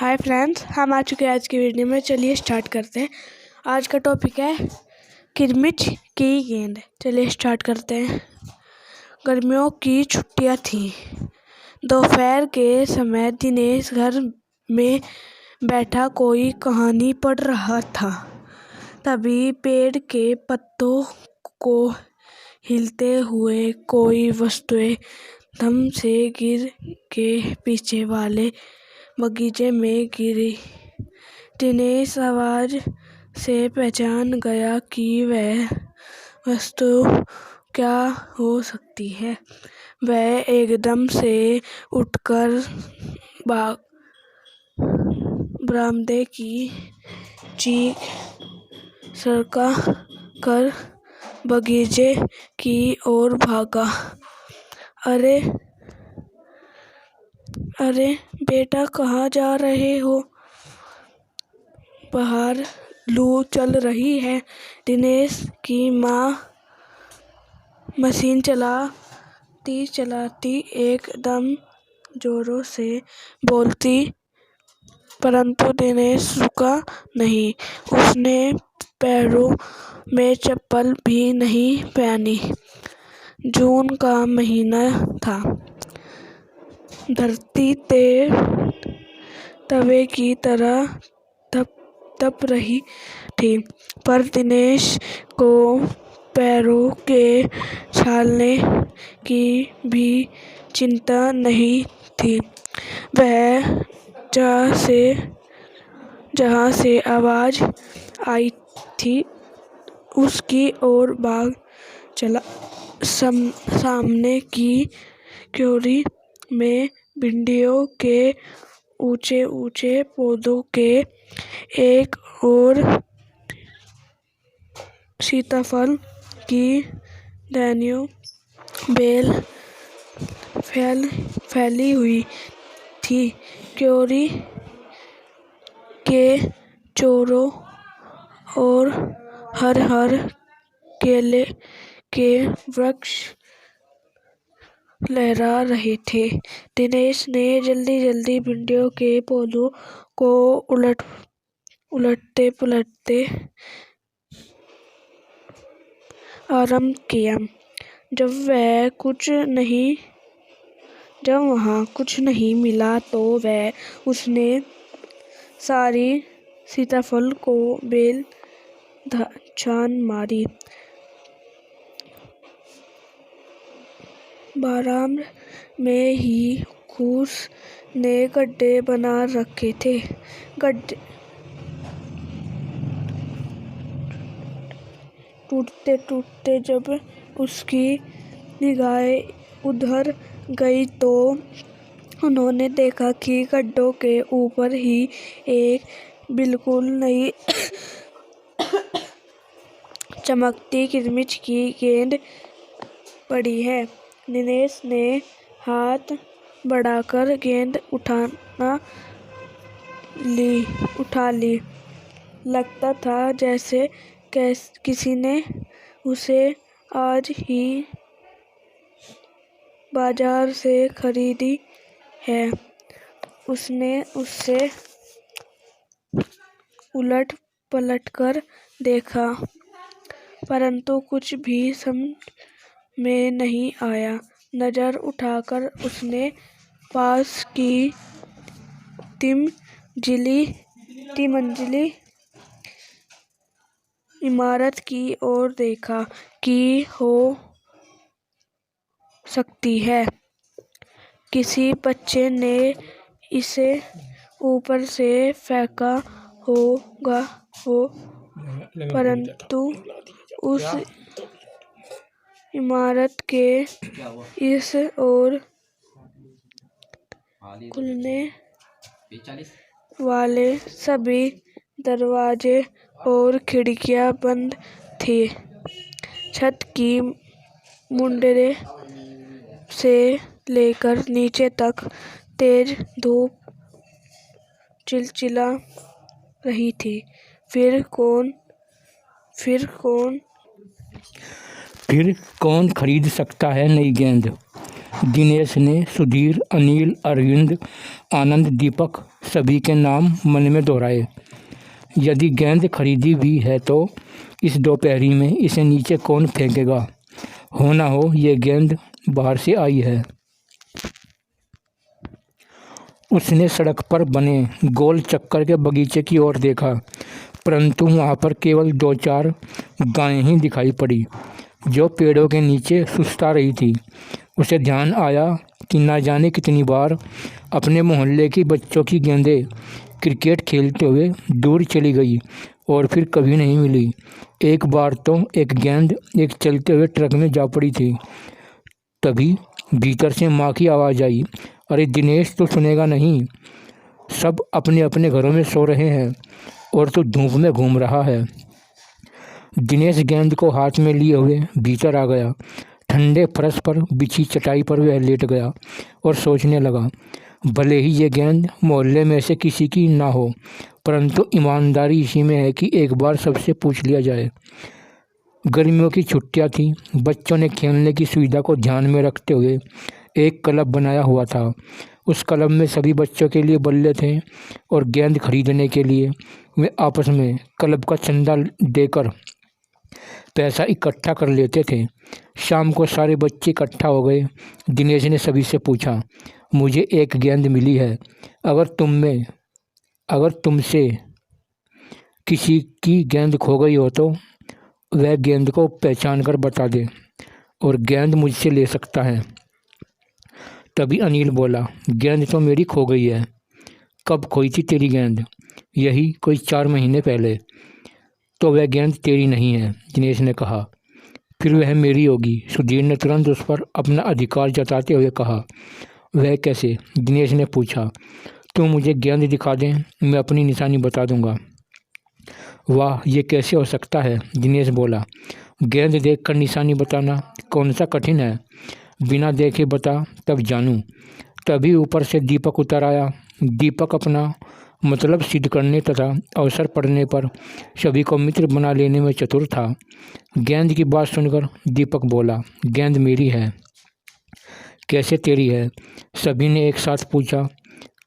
Hi friends, हम आ चुके हैं आज की वीडियो में। चलिए स्टार्ट करते हैं। आज का टॉपिक है किरमिच की गेंद। चलिए स्टार्ट करते हैं। गर्मियों की छुट्टियां थी। दोपहर के समय दिनेश घर में बैठा कोई कहानी पढ़ रहा था। तभी पेड़ के पत्तों को हिलते हुए कोई वस्तुएं धम से गिर के पीछे वाले बगीचे में गिरी। दिनेश आवाज से पहचान गया कि वह वस्तु क्या हो सकती है। वह एकदम से उठकर बरामदे की चीख सरका कर बगीचे की ओर भागा। अरे बेटा, कहाँ जा रहे हो? बाहर लू चल रही है। दिनेश की माँ मशीन चलाती एकदम जोरों से बोलती, परंतु दिनेश रुका नहीं। उसने पैरों में चप्पल भी नहीं पहनी। जून का महीना था। धरती तवे की तरह तप रही थी, पर दिनेश को पैरों के छालने की भी चिंता नहीं थी। वह जहाँ से आवाज आई थी उसकी ओर भाग चला। सामने की क्यारी में भिंडियों के ऊंचे ऊंचे पौधों के एक और सीताफल की टहनियों बेल फैली हुई थी। क्यारी के चारों ओर हर केले के वृक्ष लहरा रहे थे। दिनेश ने जल्दी भिंडियों के पौधों को उलटते पुलटते आरंभ किया। जब वहाँ कुछ नहीं मिला तो उसने सारी सीताफल को बेल छान मारी। बाराम में ही घूस ने गड्ढे बना रखे थे। टूटते जब उसकी निगाहें उधर गई तो उन्होंने देखा कि गड्ढों के ऊपर ही एक बिल्कुल नई चमकती किरमिच की गेंद पड़ी है। दिनेश ने हाथ बढ़ाकर गेंद उठा ली। लगता था जैसे किसी ने उसे आज ही बाजार से खरीदी है। उसने उसे उलट पलट कर देखा, परंतु कुछ भी समझ में नहीं आया। नजर उठाकर उसने पास की तिमंजिली इमारत की ओर देखा कि हो सकती है किसी बच्चे ने इसे ऊपर से फेंका हो, परंतु उस इमारत के इस ओर खुलने वाले सभी दरवाजे और खिड़कियां बंद थी। छत की मुंडरे से लेकर नीचे तक तेज धूप चिलचिला रही थी। फिर कौन खरीद सकता है नई गेंद? दिनेश ने सुधीर, अनिल, अरविंद, आनंद, दीपक सभी के नाम मन में दोहराए। यदि गेंद खरीदी भी है तो इस दोपहरी में इसे नीचे कौन फेंकेगा? हो ना हो ये गेंद बाहर से आई है। उसने सड़क पर बने गोल चक्कर के बगीचे की ओर देखा, परंतु वहाँ पर केवल 2-4 गायें ही दिखाई पड़ी जो पेड़ों के नीचे सुस्ता रही थी। उसे ध्यान आया कि ना जाने कितनी बार अपने मोहल्ले की बच्चों की गेंदें क्रिकेट खेलते हुए दूर चली गई और फिर कभी नहीं मिली। एक बार तो एक गेंद एक चलते हुए ट्रक में जा पड़ी थी। तभी भीतर से माँ की आवाज़ आई, अरे दिनेश, तो सुनेगा नहीं? सब अपने अपने घरों में सो रहे हैं और तू धूप में घूम रहा है। दिनेश गेंद को हाथ में लिए हुए भीतर आ गया। ठंडे फर्श पर बिछी चटाई पर वह लेट गया और सोचने लगा, भले ही ये गेंद मोहल्ले में से किसी की ना हो, परंतु ईमानदारी इसी में है कि एक बार सबसे पूछ लिया जाए। गर्मियों की छुट्टियां थी। बच्चों ने खेलने की सुविधा को ध्यान में रखते हुए एक क्लब बनाया हुआ था। उस क्लब में सभी बच्चों के लिए बल्ले थे और गेंद खरीदने के लिए वे आपस में क्लब का चंदा देकर पैसा इकट्ठा कर लेते थे। शाम को सारे बच्चे इकट्ठा हो गए। दिनेश ने सभी से पूछा, मुझे एक गेंद मिली है, अगर तुमसे किसी की गेंद खो गई हो तो वह गेंद को पहचान कर बता दे और गेंद मुझसे ले सकता है। तभी अनिल बोला, गेंद तो मेरी खो गई है। कब खोई थी तेरी गेंद? यही कोई 4 महीने पहले। तो वह गेंद तेरी नहीं है, दिनेश ने कहा। फिर वह मेरी होगी, सुधीर ने तुरंत उस पर अपना अधिकार जताते हुए कहा। वह कैसे? दिनेश ने पूछा। तू मुझे गेंद दिखा दे, मैं अपनी निशानी बता दूंगा। वाह, ये कैसे हो सकता है? दिनेश बोला। गेंद देखकर निशानी बताना कौन सा कठिन है? बिना देखे बता, तब जानूं। तभी ऊपर से दीपक उतर आया। दीपक अपना मतलब सिद्ध करने तथा अवसर पड़ने पर सभी को मित्र बना लेने में चतुर था। गेंद की बात सुनकर दीपक बोला, गेंद मेरी है। कैसे तेरी है? सभी ने एक साथ पूछा।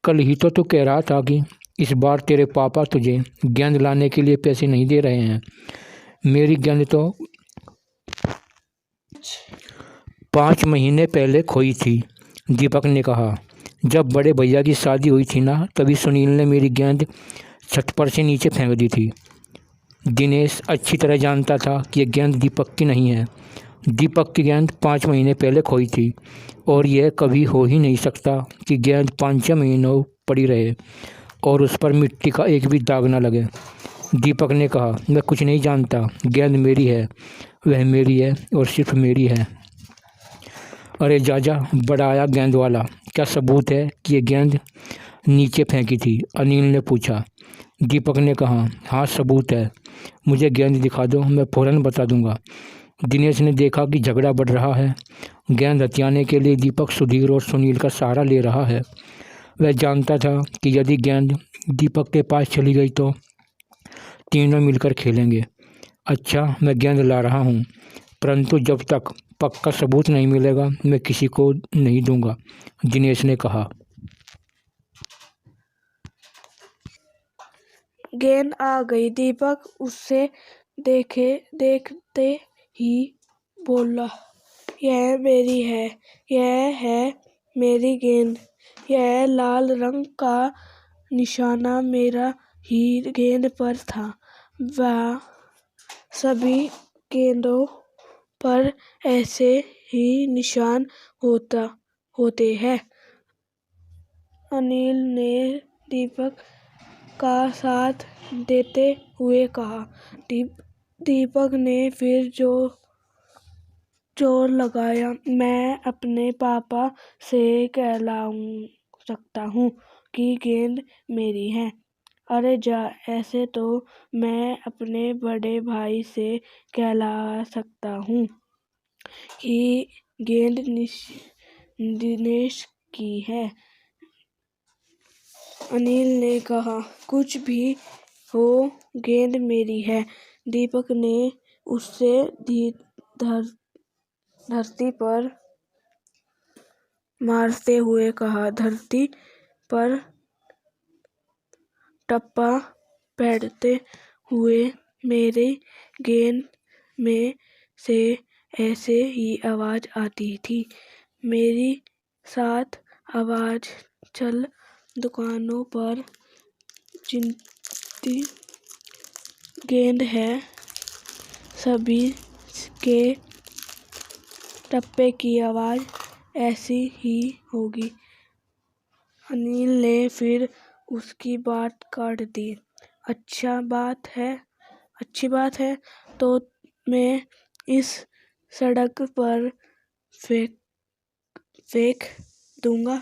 कल ही तो तू कह रहा था कि इस बार तेरे पापा तुझे गेंद लाने के लिए पैसे नहीं दे रहे हैं। मेरी गेंद तो 5 महीने पहले खोई थी, दीपक ने कहा। जब बड़े भैया की शादी हुई थी ना, तभी सुनील ने मेरी गेंद छत पर से नीचे फेंक दी थी। दिनेश अच्छी तरह जानता था कि यह गेंद दीपक की नहीं है। दीपक की गेंद 5 महीने पहले खोई थी और यह कभी हो ही नहीं सकता कि गेंद 5-6 महीनों पड़ी रहे और उस पर मिट्टी का एक भी दाग न लगे। दीपक ने कहा, मैं कुछ नहीं जानता, गेंद मेरी है, वह मेरी है और सिर्फ मेरी है। अरे जाजा, बड़ा आया गेंद वाला, क्या सबूत है कि ये गेंद नीचे फेंकी थी? अनिल ने पूछा। दीपक ने कहा, हाँ सबूत है, मुझे गेंद दिखा दो, मैं फ़ौरन बता दूंगा। दिनेश ने देखा कि झगड़ा बढ़ रहा है। गेंद हथियाने के लिए दीपक सुधीर और सुनील का सहारा ले रहा है। वह जानता था कि यदि गेंद दीपक के पास चली गई तो तीनों मिलकर खेलेंगे। अच्छा, मैं गेंद ला रहा हूँ, परंतु जब तक पक्का सबूत नहीं मिलेगा मैं किसी को नहीं दूंगा, दिनेश ने कहा। गेंद आ गई। दीपक उसे देखते ही बोला, यह मेरी है, यह है मेरी गेंद। यह लाल रंग का निशाना मेरा ही गेंद पर था। वह सभी गेंदों पर ऐसे ही निशान होते हैं। अनिल ने दीपक का साथ देते हुए कहा। दीपक ने फिर जोर लगाया, मैं अपने पापा से कहला सकता हूँ कि गेंद मेरी है। अरे जा, ऐसे तो मैं अपने बड़े भाई से कहला सकता हूँ कि गेंद दिनेश की है। अनिल ने कहा, कुछ भी हो, गेंद मेरी है। दीपक ने उसे धरती पर मारते हुए कहा। धरती पर टप्पा पड़ते हुए मेरी गेंद में से ऐसे ही आवाज आती थी। मेरी साथ आवाज चल दुकानों पर जितनी गेंद है सभी के टप्पे की आवाज ऐसी ही होगी। अनिल ने फिर उसकी बात काट दी। अच्छी बात है तो मैं इस सड़क पर फेंक दूंगा,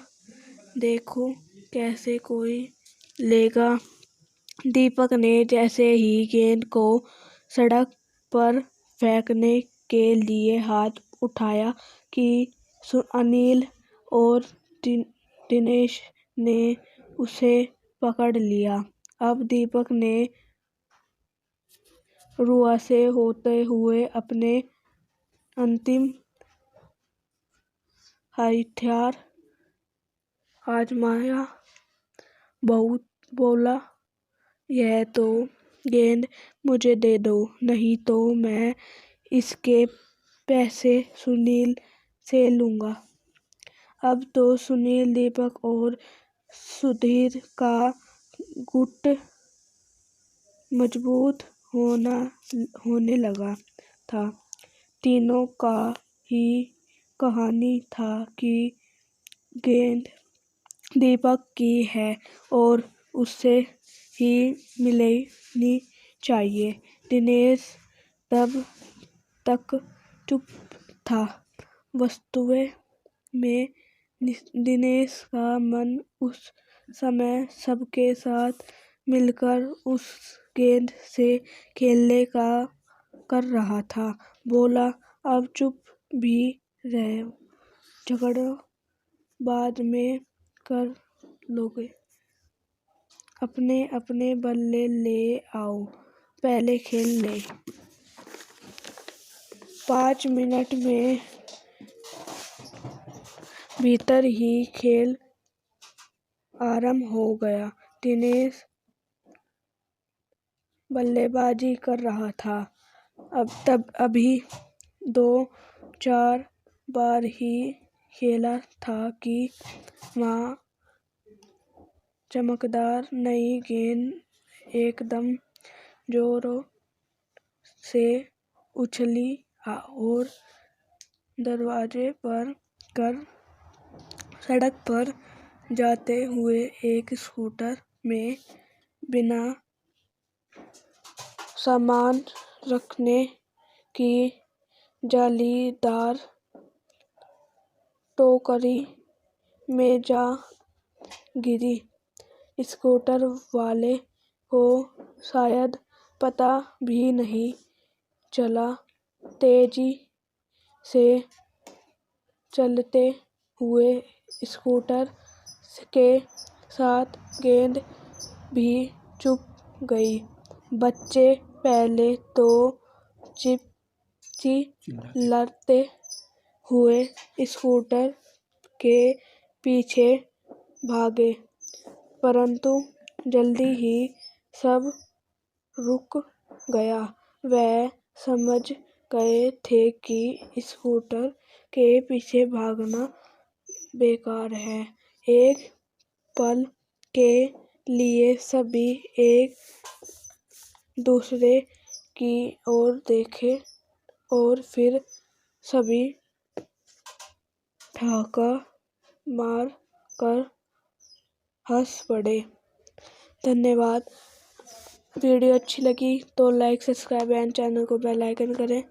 देखो कैसे कोई लेगा। दीपक ने जैसे ही गेंद को सड़क पर फेंकने के लिए हाथ उठाया कि अनिल और दिनेश ने उसे पकड़ लिया। अब दीपक ने रुआसे होते हुए अपने अंतिम हथियार आजमाया। बहुत बोला, यह तो गेंद मुझे दे दो, नहीं तो मैं इसके पैसे सुनील से लूंगा। अब तो सुनील, दीपक और सुधीर का गुट मजबूत होने लगा था। तीनों का ही कहानी था कि गेंद दीपक की है और उसे ही मिलनी चाहिए। दिनेश तब तक चुप था। वास्तव में दिनेश का मन उस समय सबके साथ मिलकर उस गेंद से खेलने का कर रहा था। बोला, अब चुप भी रहो, झगड़ा बाद में कर लोगे। अपने अपने बल्ले ले आओ, पहले खेल ले। 5 मिनट में भीतर ही खेल आरंभ हो गया। दिनेश बल्लेबाजी कर रहा था। अभी 2-4 बार ही खेला था कि वहाँ चमकदार नई गेंद एकदम जोरों से उछली और दरवाजे पर कर सड़क पर जाते हुए एक स्कूटर में बिना सामान रखने की जालीदार टोकरी में जा गिरी। स्कूटर वाले को शायद पता भी नहीं चला। तेजी से चलते हुए स्कूटर के साथ गेंद भी चुप गई। बच्चे पहले तो चिल्लाते हुए स्कूटर के पीछे भागे, परंतु जल्दी ही सब रुक गया। वह समझ गए थे कि स्कूटर के पीछे भागना बेकार है। एक पल के लिए सभी एक दूसरे की ओर देखे और फिर सभी ठहाका मार कर हंस पड़े। धन्यवाद। वीडियो अच्छी लगी तो लाइक, सब्सक्राइब एंड चैनल को बेल आइकन करें।